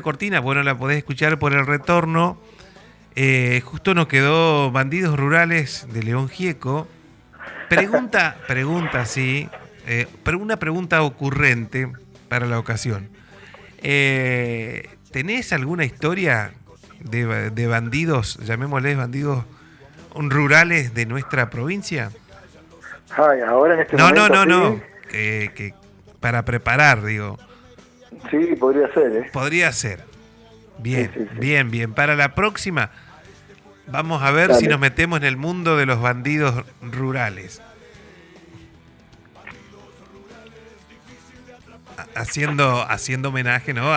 Cortina, bueno, la podés escuchar por el retorno. Justo nos quedó Bandidos Rurales de León Gieco. Pregunta, sí, pero una pregunta ocurrente para la ocasión. ¿Tenés alguna historia de bandidos, llamémosles bandidos rurales de nuestra provincia? Ay, ahora en este No, no, momento no, sí, no. Que para preparar, digo. sí, podría ser, ¿eh? Podría ser. Sí, Bien, sí, sí. bien, bien. Para la próxima. Vamos a ver si nos Dale. metemos en el mundo de los bandidos rurales. Haciendo homenaje, ¿no?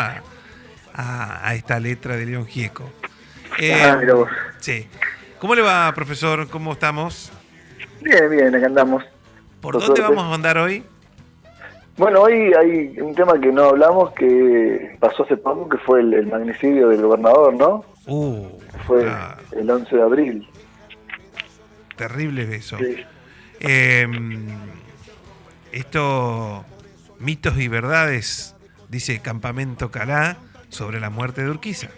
A esta letra de León Gieco. Eh, Ah, mira vos. sí. ¿Cómo le va, profesor? ¿Cómo estamos? Bien, bien, acá andamos, ¿Por por dónde suerte. vamos a andar hoy? Bueno, hoy hay un tema que no hablamos que pasó hace poco, que fue el magnicidio del gobernador, ¿no? Que fue Claro, el 11 de abril. terrible eso. Sí. Eh, esto, mitos y verdades, dice Campamento Calá sobre la muerte de Urquiza.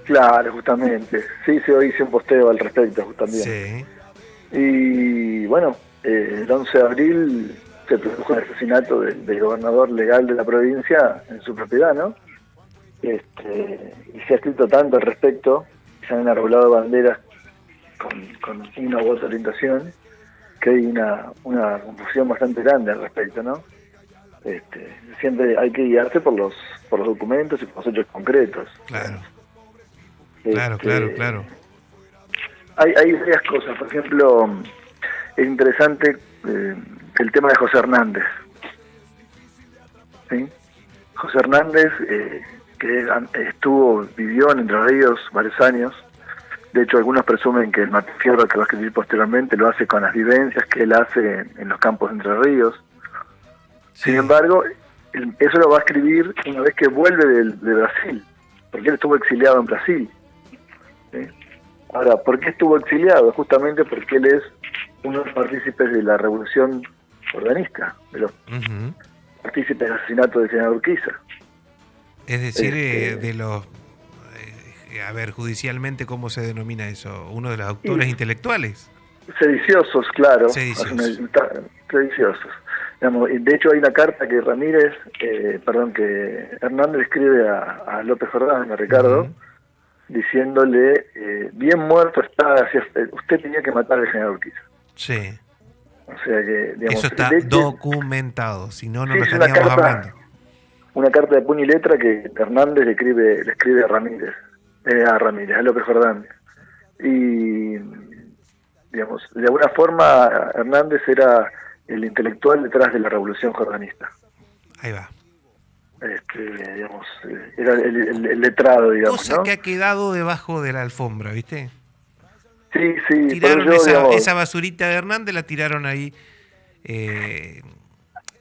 Claro, justamente. Sí, sí, hoy hice un posteo al respecto también. Sí, Y bueno, el 11 de abril se produjo el asesinato del gobernador legal de la provincia en su propiedad, ¿no? Y se ha escrito tanto al respecto, se han enarbolado banderas con una u otra orientación, que hay una confusión bastante grande al respecto, ¿no? Siempre hay que guiarse por los documentos y por los hechos concretos. claro, claro, claro, Este, claro. hay varias cosas, por ejemplo, es interesante el tema de José Hernández, ¿sí? José Hernández, vivió en Entre Ríos varios años. De hecho, algunos presumen que el Martín Fierro, que va a escribir posteriormente, lo hace con las vivencias que él hace en los campos de Entre Ríos. Sin Sí. embargo, eso lo va a escribir una vez que vuelve de Brasil, porque él estuvo exiliado en Brasil, ¿sí? Ahora, ¿por qué estuvo exiliado? Justamente porque él es uno de los partícipes de la revolución ordenista, de los Ujú. partícipes del asesinato de General Urquiza. Es decir, Este, de los... a ver, judicialmente, ¿cómo se denomina eso? Uno de los y autores intelectuales. sediciosos, claro, Sediciosos. sediciosos. Digamos, y de hecho hay una carta que que Hernández escribe a López Jordán, a Ricardo, Ujú. diciéndole, bien muerto está, usted tenía que matar al general Urquiza. Sí. O sea que, Eso digamos, está documentado, si no, no sí, lo es estaríamos hablando. una carta de puño y letra que Hernández le escribe a López Jordán. Y, digamos, de alguna forma Hernández era el intelectual detrás de la revolución jordanista. Ahí va. Era el letrado, digamos, Cosa que ¿no? ha quedado debajo de la alfombra, ¿viste? Sí, sí, por eso Tiraron yo, esa digamos, basurita de Hernández, la tiraron ahí. eh,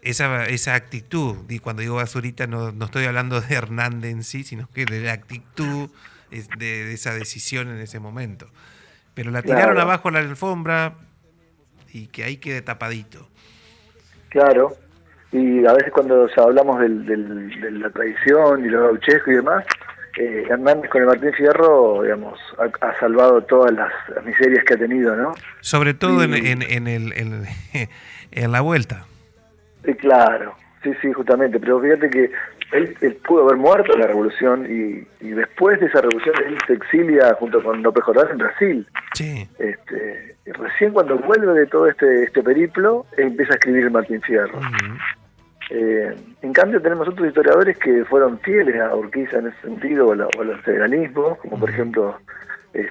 esa actitud, y cuando digo basurita no estoy hablando de Hernández en sí, sino que de la actitud de esa decisión en ese momento. Pero la tiraron claro, abajo la alfombra y que ahí quede tapadito. claro. Y a veces cuando hablamos de la tradición y los gauchescos y demás, Hernández con el Martín Fierro, digamos, ha salvado todas las miserias que ha tenido, ¿no? Sobre todo Y, en la vuelta. claro, sí, sí, justamente, pero fíjate que él pudo haber muerto en la revolución y después de esa revolución él se exilia junto con López Jordán en Brasil. Sí. Y recién cuando vuelve de todo este periplo, empieza a escribir el Martín Fierro. Ujú. En cambio tenemos otros historiadores que fueron fieles a Urquiza en ese sentido, o al federalismo, como por Ujú. ejemplo el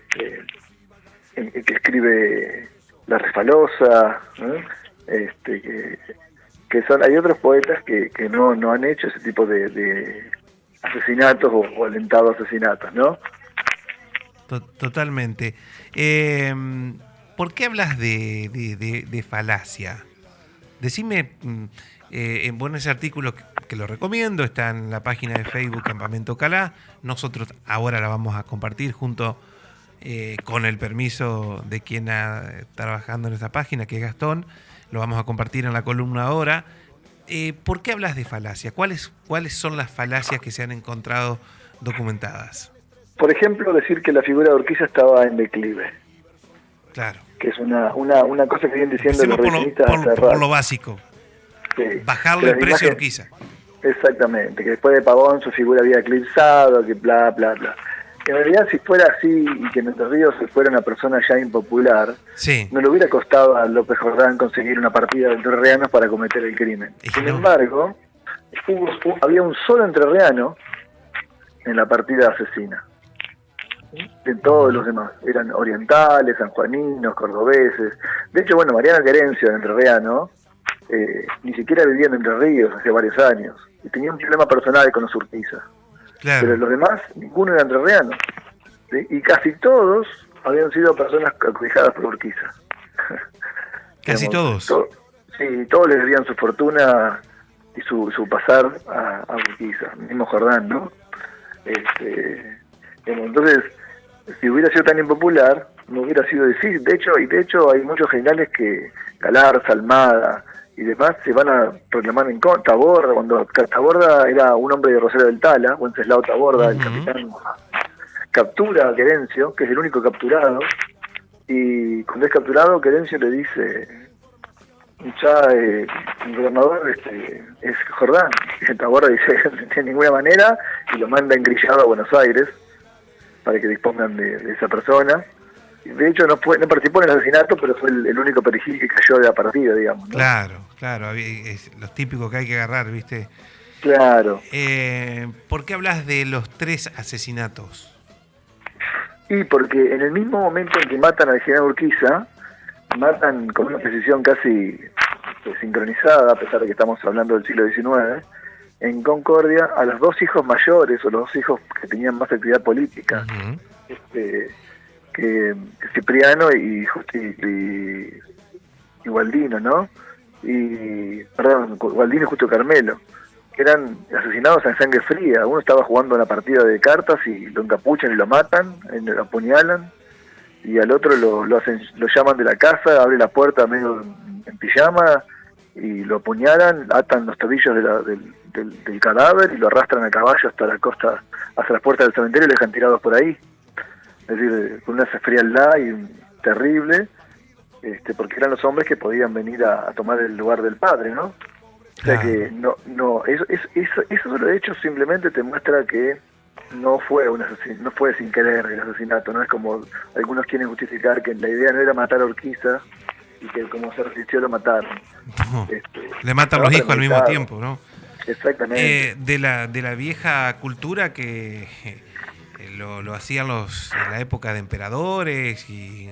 que escribe La Refalosa, ¿no? Hay otros poetas que no han hecho ese tipo de asesinatos o alentado asesinatos, ¿no? Totalmente. ¿Por qué hablas de falacia? Decime, bueno, ese artículo que lo recomiendo, está en la página de Facebook Campamento Calá. Nosotros ahora la vamos a compartir junto con el permiso de quien está trabajando en esa página, que es Gastón. Lo vamos a compartir en la columna ahora. ¿Por qué hablas de falacia? ¿Cuáles son las falacias que se han encontrado documentadas? Por ejemplo, decir que la figura de Urquiza estaba en declive, Claro. que es una cosa que vienen diciendo Empecemos los revisionistas hace por lo rato. básico. Sí, Bajarle que el las precio a imágenes, Urquiza. exactamente, que después de Pavón su figura había eclipsado, que bla, bla, bla. En realidad, si fuera así y que en Entre Ríos se fuera una persona ya impopular, Sí. no le hubiera costado a López Jordán conseguir una partida de entrerrianos para cometer el crimen. Y Sin no. embargo, había un solo entrerriano en la partida asesina. De todos los demás, eran orientales, sanjuaninos, cordobeses. De hecho, bueno, Mariano Querencio, el entrerriano, ni siquiera vivía en Entre Ríos hace varios años y tenía un problema personal con los Urquiza. Pero Claro. los demás, ninguno era entrerriano. ¿Sí? Y casi todos habían sido personas acudijadas por Urquiza. Casi Digamos, todos. sí, todos les debían su fortuna y su pasar a Urquiza, mismo Jordán, ¿no? Entonces, si hubiera sido tan impopular, no hubiera sido difícil. De hecho hay muchos generales que, Galarza, Almada y demás, se van a proclamar en contra. Taborda, cuando Taborda era un hombre de Rosario del Tala, Wenceslao Taborda, el capitán, captura a Querencio, que es el único capturado, y cuando es capturado, Querencio le dice, ya el gobernador es Jordán. Y Taborda dice, de ninguna manera, y lo manda engrillado a Buenos Aires para que dispongan de esa persona. De hecho, no participó en el asesinato, pero fue el único perejil que cayó de la partida, digamos, ¿no? Claro, es los típicos que hay que agarrar, ¿viste? Claro. ¿Por qué hablas de los 3 asesinatos? Y porque en el mismo momento en que matan al general Urquiza, matan con una precisión casi sincronizada, a pesar de que estamos hablando del siglo XIX, en Concordia, a los 2 hijos mayores, o los 2 hijos que tenían más actividad política, que Cipriano y Gualdino, ¿no? Gualdino y Justo Carmelo, que eran asesinados en sangre fría. Uno estaba jugando una partida de cartas y lo encapuchan y lo matan, lo apuñalan, y al otro lo llaman de la casa, abre la puerta medio en pijama y lo apuñalan, atan los tobillos del cadáver y lo arrastran a caballo hasta la costa, hasta las puertas del cementerio y lo dejan tirados por ahí. Es decir, con una frialdad terrible, porque eran los hombres que podían venir a tomar el lugar del padre, ¿no? O sea que eso de hecho simplemente te muestra que no fue no fue sin querer el asesinato, no es como algunos quieren justificar que la idea no era matar a Urquiza y que como se resistió lo mataron. No, le matan los hijos al mismo tiempo, ¿no? Exactamente. De la vieja cultura que lo hacían en la época de emperadores y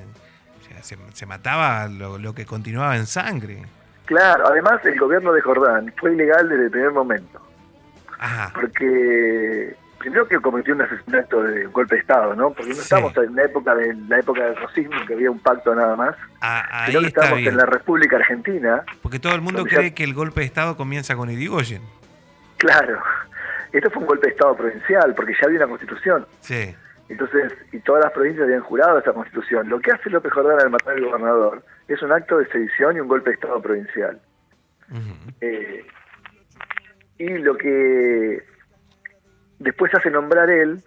o sea, se mataba lo que continuaba en sangre. Claro, además el gobierno de Jordán fue ilegal desde el primer momento. Ajá. Porque primero que cometió un asesinato de golpe de Estado, ¿no? Porque no estamos en la época del fascismo, que había un pacto nada más, sino que estamos en la República Argentina. Porque todo el mundo cree que el golpe de Estado comienza con Irigoyen. Claro, esto fue un golpe de Estado provincial, porque ya había una constitución. Sí. Entonces, y todas las provincias habían jurado esa constitución. Lo que hace López Jordán al matar al gobernador es un acto de sedición y un golpe de Estado provincial. Y lo que después hace nombrar él,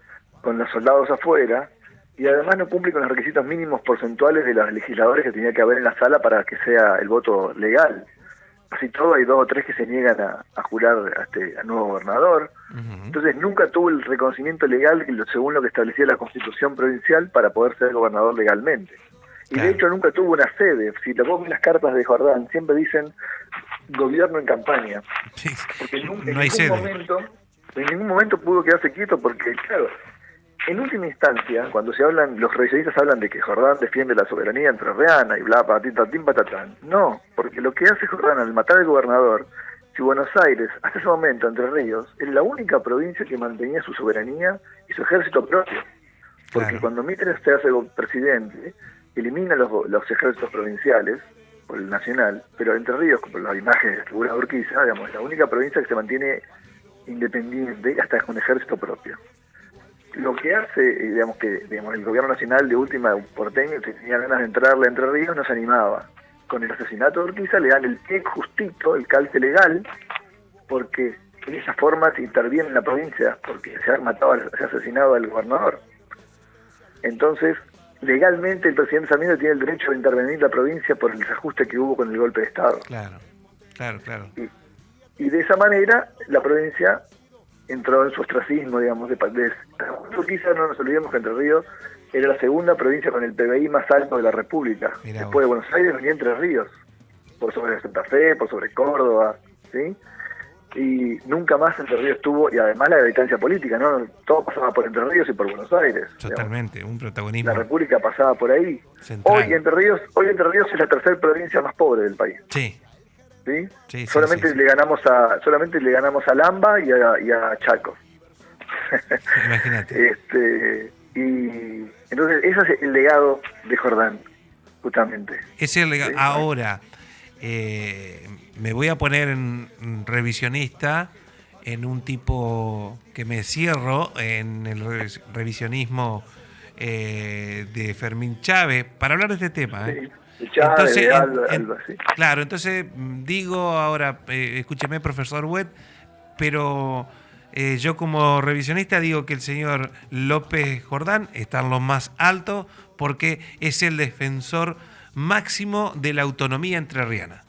con los soldados afuera, y además no cumple con los requisitos mínimos porcentuales de los legisladores que tenía que haber en la sala para que sea el voto legal. Así todo, hay 2 o 3 que se niegan a jurar al nuevo gobernador. Entonces nunca tuvo el reconocimiento legal según lo que establecía la Constitución provincial para poder ser gobernador legalmente. Y de hecho nunca tuvo una sede. Si te ves las cartas de Jordán, siempre dicen gobierno en campaña. Porque en ningún momento pudo quedarse quieto porque, claro, en última instancia, cuando los revisionistas hablan de que Jordán defiende la soberanía entrerriana y bla, patatín, patatán. No, porque lo que hace Jordán al matar al gobernador, si Buenos Aires, hasta ese momento, Entre Ríos, es la única provincia que mantenía su soberanía y su ejército propio. Porque cuando Mitre se hace presidente, elimina los ejércitos provinciales por el nacional, pero Entre Ríos, por la imagen de la figura de Urquiza, digamos, es la única provincia que se mantiene independiente hasta con ejército propio. Lo que hace, digamos, el gobierno nacional de última porteño, que tenía ganas de entrarle a Entre Ríos, no se animaba. Con el asesinato de Urquiza le dan el pie justito, el calce legal, porque de esa forma se interviene en la provincia porque se ha asesinado al gobernador. Entonces, legalmente el presidente Sarmiento tiene el derecho de intervenir en la provincia por el desajuste que hubo con el golpe de Estado. Claro. Y de esa manera la provincia entró en su ostracismo, digamos, Urquiza, no nos olvidemos que Entre Ríos era la segunda provincia con el PBI más alto de la República. Mirá Después vos. de Buenos Aires venía Entre Ríos, por sobre Santa Fe, por sobre Córdoba, ¿sí? Y nunca más Entre Ríos tuvo, y además la habitancia política, ¿no? Todo pasaba por Entre Ríos y por Buenos Aires. Totalmente, digamos. un protagonismo La República pasaba por ahí. central. Hoy Entre Ríos es la tercera provincia más pobre del país. Sí. ¿Sí? Solamente le ganamos a Lamba y a Chaco. Imagínate. Y entonces ese es el legado de Jordán, justamente. Ese es el legado. Sí. Ahora, me voy a poner en revisionista, en un tipo que me cierro en el revisionismo de Fermín Chávez, para hablar de este tema. Sí. De Chávez, de Alba, sí. Claro, entonces digo ahora, escúcheme, profesor Wet, pero yo como revisionista digo que el señor López Jordán está en lo más alto porque es el defensor máximo de la autonomía entrerriana.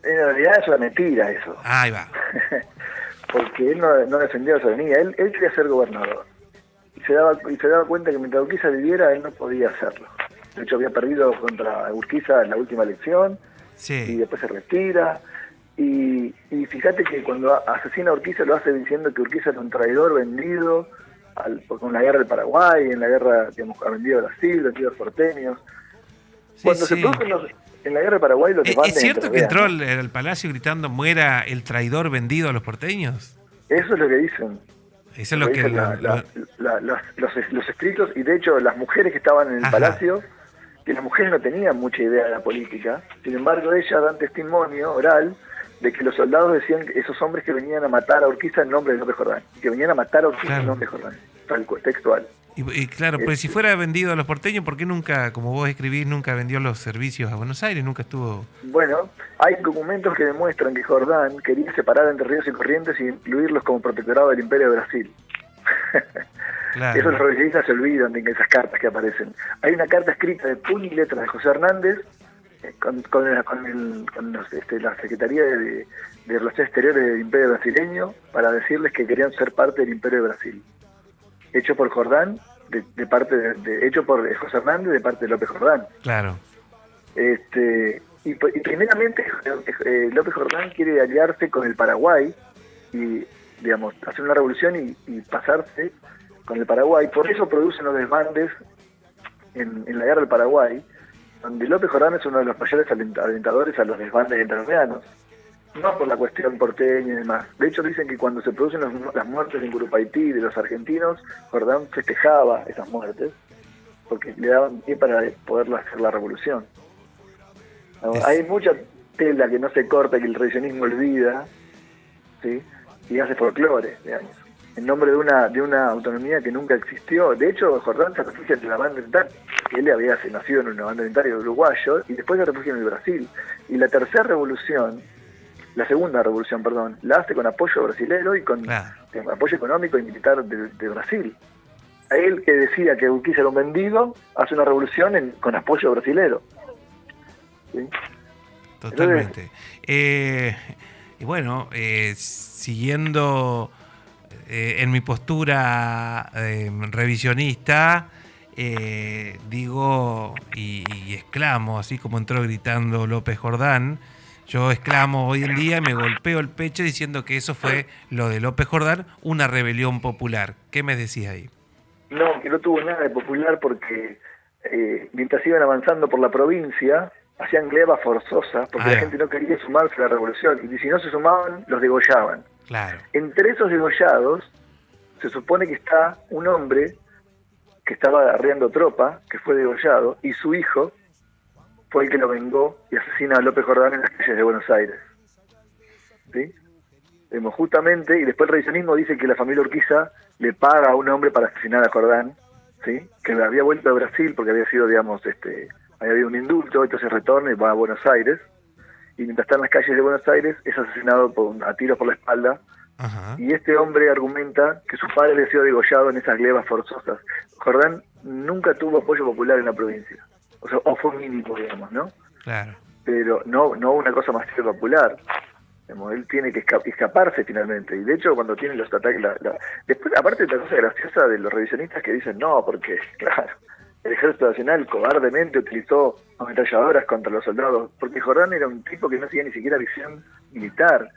En realidad es una mentira eso. Ahí va. Porque él no defendía la soberanía, él quería ser gobernador. Y se daba cuenta que mientras Urquiza viviera, él no podía hacerlo. De hecho, había perdido contra Urquiza en la última elección, Sí. y después se retira. Y fíjate que cuando asesina a Urquiza lo hace diciendo que Urquiza era un traidor vendido con la guerra del Paraguay, en la guerra, digamos, ha vendido a Brasil, vendido a los porteños. Sí, Cuando se producen en la guerra del Paraguay los desbandes ¿Es cierto que entró entrerrianos. al palacio gritando muera el traidor vendido a los porteños? Eso es lo que dicen. Eso es lo que... Dicen los escritos, y de hecho las mujeres que estaban en el palacio, que las mujeres no tenían mucha idea de la política, sin embargo ellas dan testimonio oral de que los soldados decían que esos hombres que venían a matar a Urquiza en nombre de López Jordán, que venían a matar a Urquiza en nombre de Jordán, textual. Y claro, pues si fuera vendido a los porteños, ¿por qué nunca, como vos escribís, nunca vendió los servicios a Buenos Aires? Nunca estuvo... Bueno, hay documentos que demuestran que Jordán quería separar Entre Ríos y Corrientes y incluirlos como protectorado del Imperio de Brasil. Claro. Eso los revisionistas se olvidan de esas cartas que aparecen. Hay una carta escrita de puño y letra de José Hernández la Secretaría de Relaciones Exteriores del Imperio Brasileño para decirles que querían ser parte del Imperio de Brasil. Hecho por Jordán, hecho por José Hernández de parte de López Jordán. Claro. Y primeramente López Jordán quiere aliarse con el Paraguay y, digamos, hacer una revolución y pasarse con el Paraguay. Por eso producen los desbandes en la guerra del Paraguay, donde López Jordán es uno de los mayores alentadores a los desbandes entrerrianos, no por la cuestión porteña y demás. De hecho, dicen que cuando se producen las muertes en Curupaití de los argentinos, Jordán festejaba esas muertes, porque le daban pie para poder hacer la revolución. Hay mucha tela que no se corta, que el revisionismo olvida, ¿sí? Y hace folclore, digamos, en nombre de una autonomía que nunca existió. De hecho, Jordán se refugia en la banda oriental, que él había nacido en una banda oriental uruguayo, y después se refugia en el Brasil. Y la segunda revolución, la hace con apoyo brasilero y con apoyo económico y militar de Brasil. A él, que decía que Urquiza era un vendido, hace una revolución con apoyo brasilero. ¿Sí? Totalmente. Y bueno, siguiendo en mi postura revisionista, digo y exclamo, así como entró gritando López Jordán, yo exclamo hoy en día y me golpeo el pecho diciendo que eso fue lo de López Jordán, una rebelión popular. ¿Qué me decís ahí? No, que no tuvo nada de popular porque mientras iban avanzando por la provincia, hacían gleba forzosa porque la gente no quería sumarse a la revolución, y si no se sumaban, los degollaban. Claro. Entre esos degollados se supone que está un hombre que estaba arriando tropa, que fue degollado, y su hijo fue el que lo vengó y asesina a López Jordán en las calles de Buenos Aires. ¿Sí? Justamente, y después el revisionismo dice que la familia Urquiza le paga a un hombre para asesinar a Jordán, ¿sí? Que había vuelto a Brasil porque había sido, digamos, había habido un indulto, entonces retorna y va a Buenos Aires, y mientras está en las calles de Buenos Aires es asesinado a tiros por la espalda. Ajá. Y este hombre argumenta que su padre había sido degollado en esas glebas forzosas. Jordán nunca tuvo apoyo popular en la provincia, o sea, o fue mínimo, digamos, ¿no? Claro. Pero no una cosa más popular. Digamos, él tiene que escaparse finalmente. Y de hecho, cuando tienen los ataques... Después, aparte de la cosa graciosa de los revisionistas que dicen, no, porque, claro, el Ejército Nacional cobardemente utilizó ametralladoras contra los soldados, porque Jordán era un tipo que no tenía ni siquiera visión militar.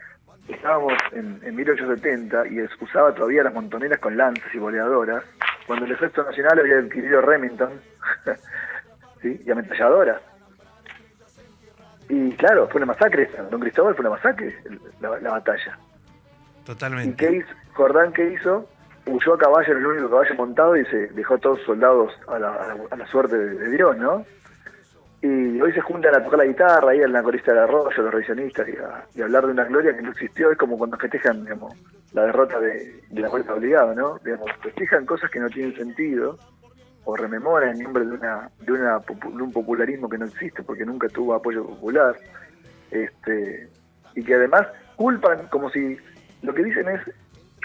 Estábamos en 1870 y usaba todavía las montoneras con lanzas y boleadoras, cuando el Ejército Nacional había adquirido Remington ¿sí? y ametralladoras. Y claro, fue una masacre esa. Don Cristóbal fue una masacre, la batalla. Totalmente. ¿Y qué hizo? Jordán, ¿qué hizo? Huyó a caballo, era el único caballo montado y se dejó a todos sus soldados a la suerte de Dios, ¿no? Y hoy se juntan a tocar la guitarra, ahí en la corista del arroyo, los revisionistas, y hablar de una gloria que no existió. Es como cuando festejan, digamos, la derrota de la vuelta obligada, ¿no? Digamos, festejan cosas que no tienen sentido, o rememoran en nombre de un popularismo que no existe, porque nunca tuvo apoyo popular, y que además culpan como si lo que dicen es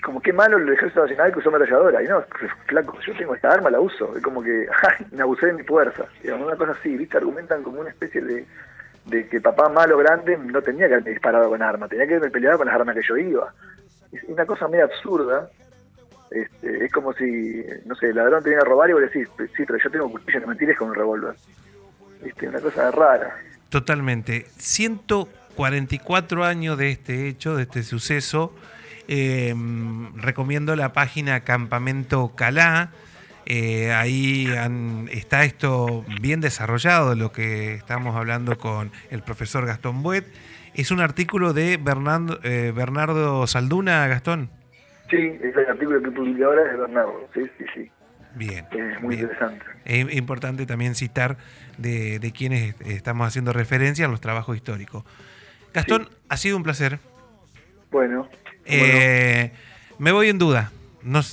como qué malo el Ejército Nacional que usó ametralladora. Y no, flaco, yo tengo esta arma, la uso. Es como que, ay, me abusé de mi fuerza. Digamos, una cosa así, ¿viste? Argumentan como una especie de que papá malo grande no tenía que haberme disparado con arma, tenía que haberme peleado con las armas que yo iba. Es una cosa medio absurda. Es como si, no sé, el ladrón te viene a robar y vos le decís, sí, pero yo tengo cuchillo, no me tires con un revólver. ¿Viste? Una cosa rara. Totalmente. 144 años de este hecho, de este suceso. Recomiendo la página Campamento Calá. Ahí está esto bien desarrollado, lo que estamos hablando con el profesor Gastón Buet. Es un artículo de Bernardo Salduna, Gastón. Sí, es el artículo que publiqué ahora es de Bernardo, sí. Bien. Es muy interesante. Es importante también citar de quienes estamos haciendo referencia en los trabajos históricos. Gastón, sí. Ha sido un placer. Bueno. Me voy en duda.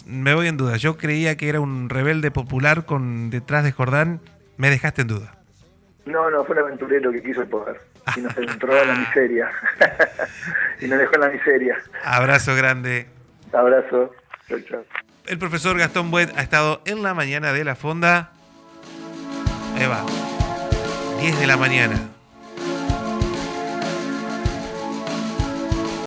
Me voy en duda. Yo creía que era un rebelde popular con detrás de Jordán. Me dejaste en duda. No, fue un aventurero que quiso el poder. Y nos entró a la miseria. Y nos dejó en la miseria. Abrazo grande. Abrazo. Chau, chau. El profesor Gastón Buet ha estado en la mañana de la Fonda. Ahí va. 10 de la mañana.